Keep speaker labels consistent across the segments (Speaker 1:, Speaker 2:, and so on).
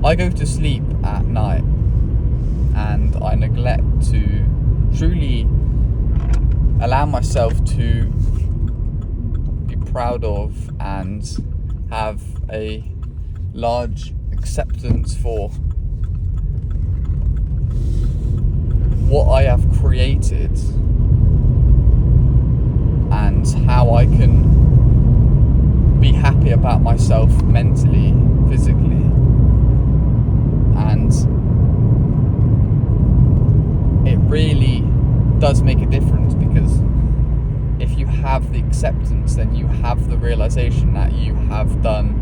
Speaker 1: I go to sleep at night and I neglect to truly allow myself to be proud of and have a large acceptance for what I have created and how I can be happy about myself mentally, physically, and it really does make a difference, because if you have the acceptance, then you have the realization that you have done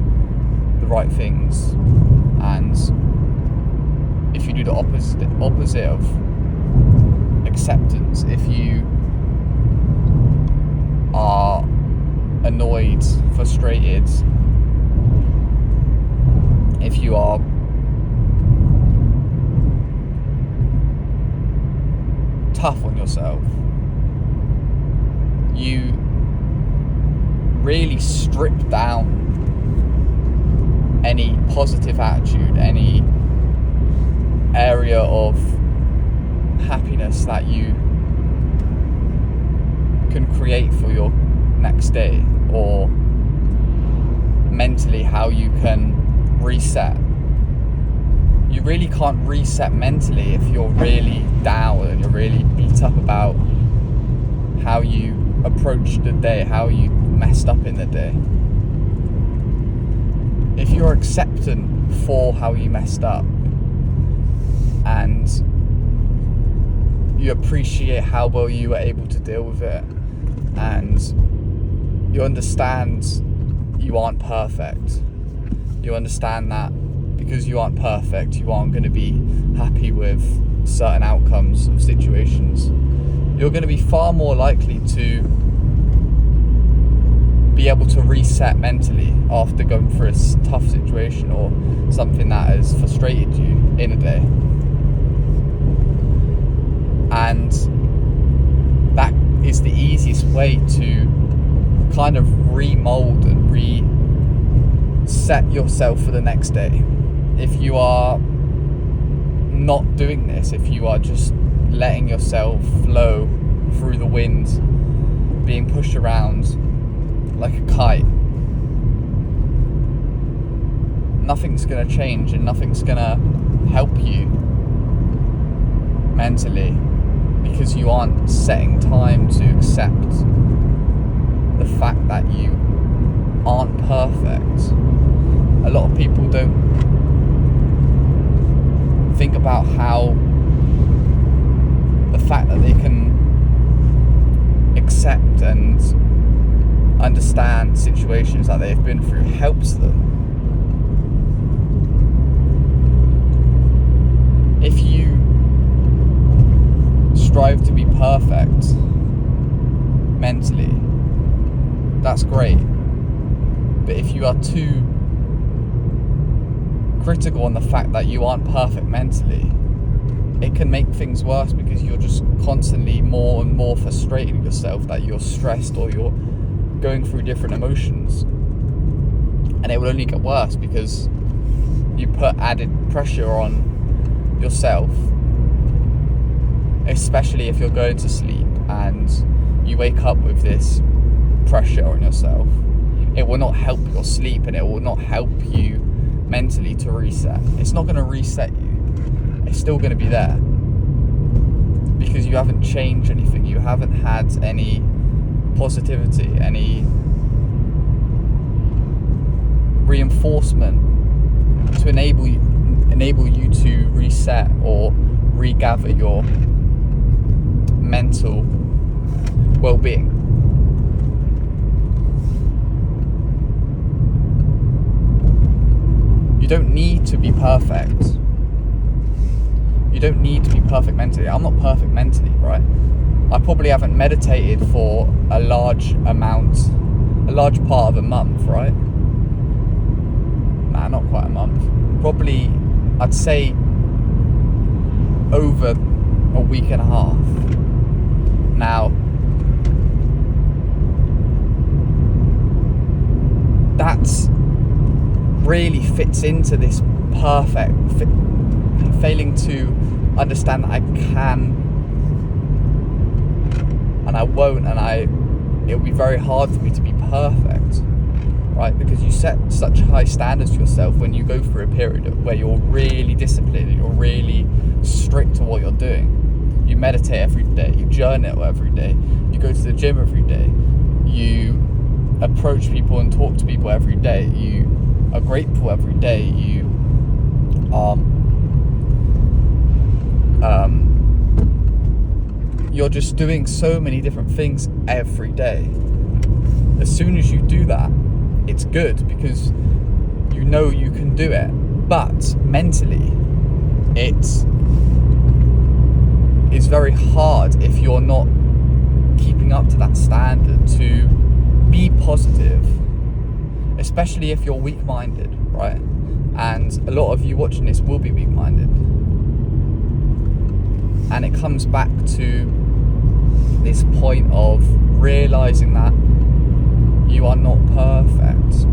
Speaker 1: the right things, and if you do the opposite of acceptance, if you are annoyed, frustrated, if you are tough on yourself, you really strip down any positive attitude, any area of happiness that you can create for your next day, or mentally how you can reset. You really can't reset mentally if you're really down and you're really beat up about how you approached the day, how you messed up in the day. If you're acceptant for how you messed up and you appreciate how well you were able to deal with it, and you understand you aren't perfect, you understand that because you aren't perfect, you aren't going to be happy with certain outcomes of situations, you're going to be far more likely to be able to reset mentally after going through a tough situation or something that has frustrated you in a day. And that is the easiest way to kind of remold and reset yourself for the next day. If you are not doing this, if you are just letting yourself flow through the wind, being pushed around like a kite, nothing's going to change and nothing's going to help you mentally, because you aren't setting time to accept the fact that you aren't perfect. A lot of people don't think about how the fact that they can accept and understand situations that they've been through helps them. If you strive to be perfect mentally, that's great. But if you are too critical on the fact that you aren't perfect mentally, it can make things worse, because you're just constantly more and more frustrating yourself that you're stressed or you're going through different emotions, and it will only get worse because you put added pressure on yourself, especially if you're going to sleep and you wake up with this pressure on yourself. It will not help your sleep, and it will not help you mentally to reset. It's not going to reset you. It's still going to be there, because you haven't changed anything. You haven't had any positivity, any reinforcement to enable you to reset or regather your mental well-being. You don't need to be perfect. You don't need to be perfect mentally. I'm not perfect mentally, right? I probably haven't meditated for a large part of a month, right? Nah, not quite a month. Probably, I'd say, over a week and a half. Now, that's really fits into this failing to understand that I can and I won't, and it'll be very hard for me to be perfect, right? Because you set such high standards for yourself when you go through a period where you're really disciplined and you're really strict to what you're doing. You meditate every day, you journal every day, you go to the gym every day, you approach people and talk to people every day, you are grateful every day, you are you're just doing so many different things every day. As soon as you do that, it's good because you know you can do it. But mentally, it is very hard if you're not keeping up to that standard to be positive, especially if you're weak-minded, right? And a lot of you watching this will be weak-minded. And it comes back to this point of realizing that you are not perfect,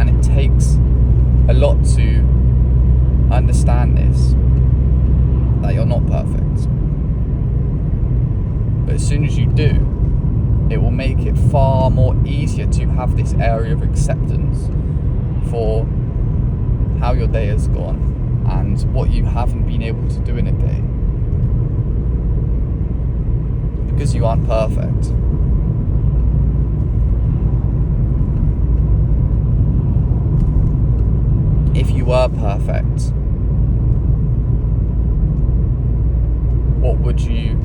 Speaker 1: and it takes a lot to understand this, that you're not perfect. But as soon as you do, it will make it far more easier to have this area of acceptance for how your day has gone and what you haven't been able to do in a day. Because you aren't perfect. If you were perfect, what would you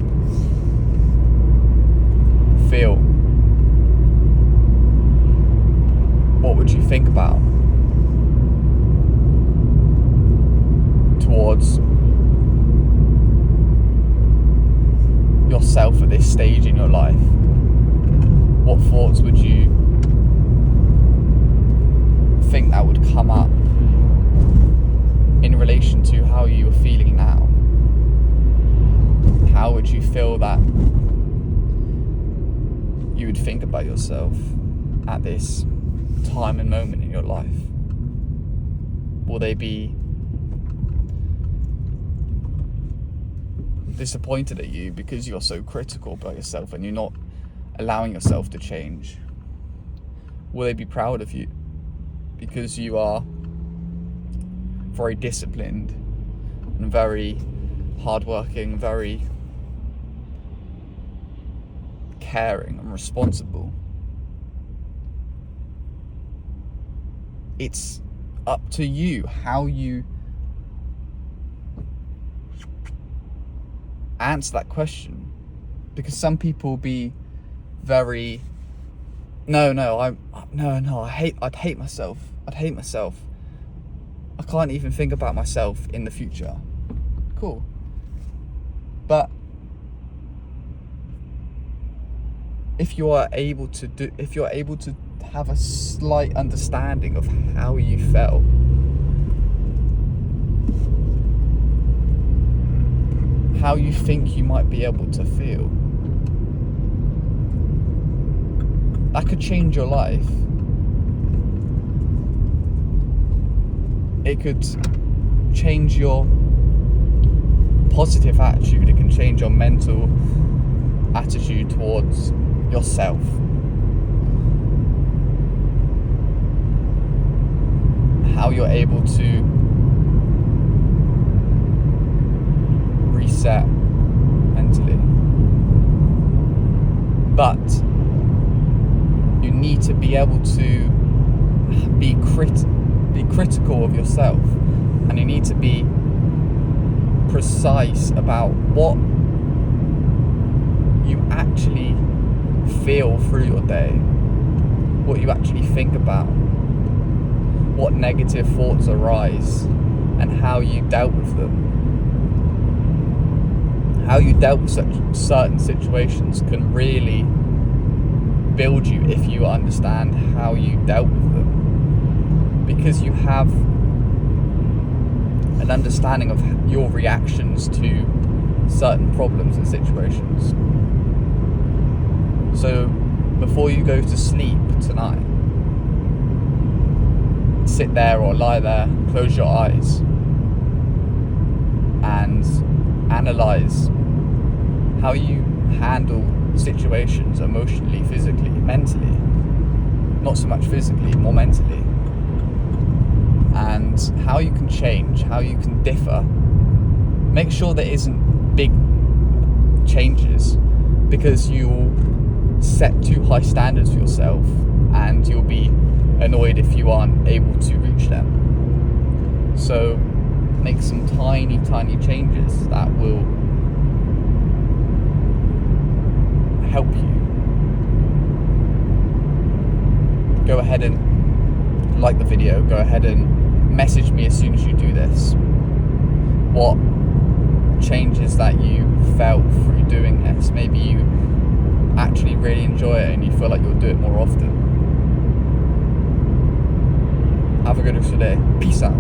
Speaker 1: feel? What would you think about towards yourself at this stage in your life? What thoughts would you think that would come up in relation to how you are feeling now? How would you feel that you would think about yourself at this time and moment in your life? Will they be disappointed at you because you're so critical about yourself and you're not allowing yourself to change? Will they be proud of you because you are very disciplined and very hardworking, very caring and responsible? It's up to you how you answer that question, because some people will be very I'd hate myself. I can't even think about myself in the future. Cool. But if you're able to have a slight understanding of how you felt, how you think you might be able to feel, that could change your life. It could change your positive attitude. It can change your mental attitude towards yourself. How you're able to reset mentally. But you need to be able to be critical of yourself, and you need to be precise about what you actually feel through your day, what you actually think about, what negative thoughts arise, and how you dealt with them. How you dealt with such certain situations can really build you if you understand how you dealt with them, because you have an understanding of your reactions to certain problems and situations. So before you go to sleep tonight, sit there or lie there, close your eyes, and analyze how you handle situations emotionally, physically, mentally. Not so much physically, more mentally. And how you can change, how you can differ. Make sure there isn't big changes, because you'll set too high standards for yourself and you'll be annoyed if you aren't able to reach them. So make some tiny changes that will help you. Go ahead and like the video. Go ahead and message me as soon as you do this. What changes that you felt through doing this? Maybe you actually really enjoy it and you feel like you'll do it more often. Have a good rest of the day. Peace out.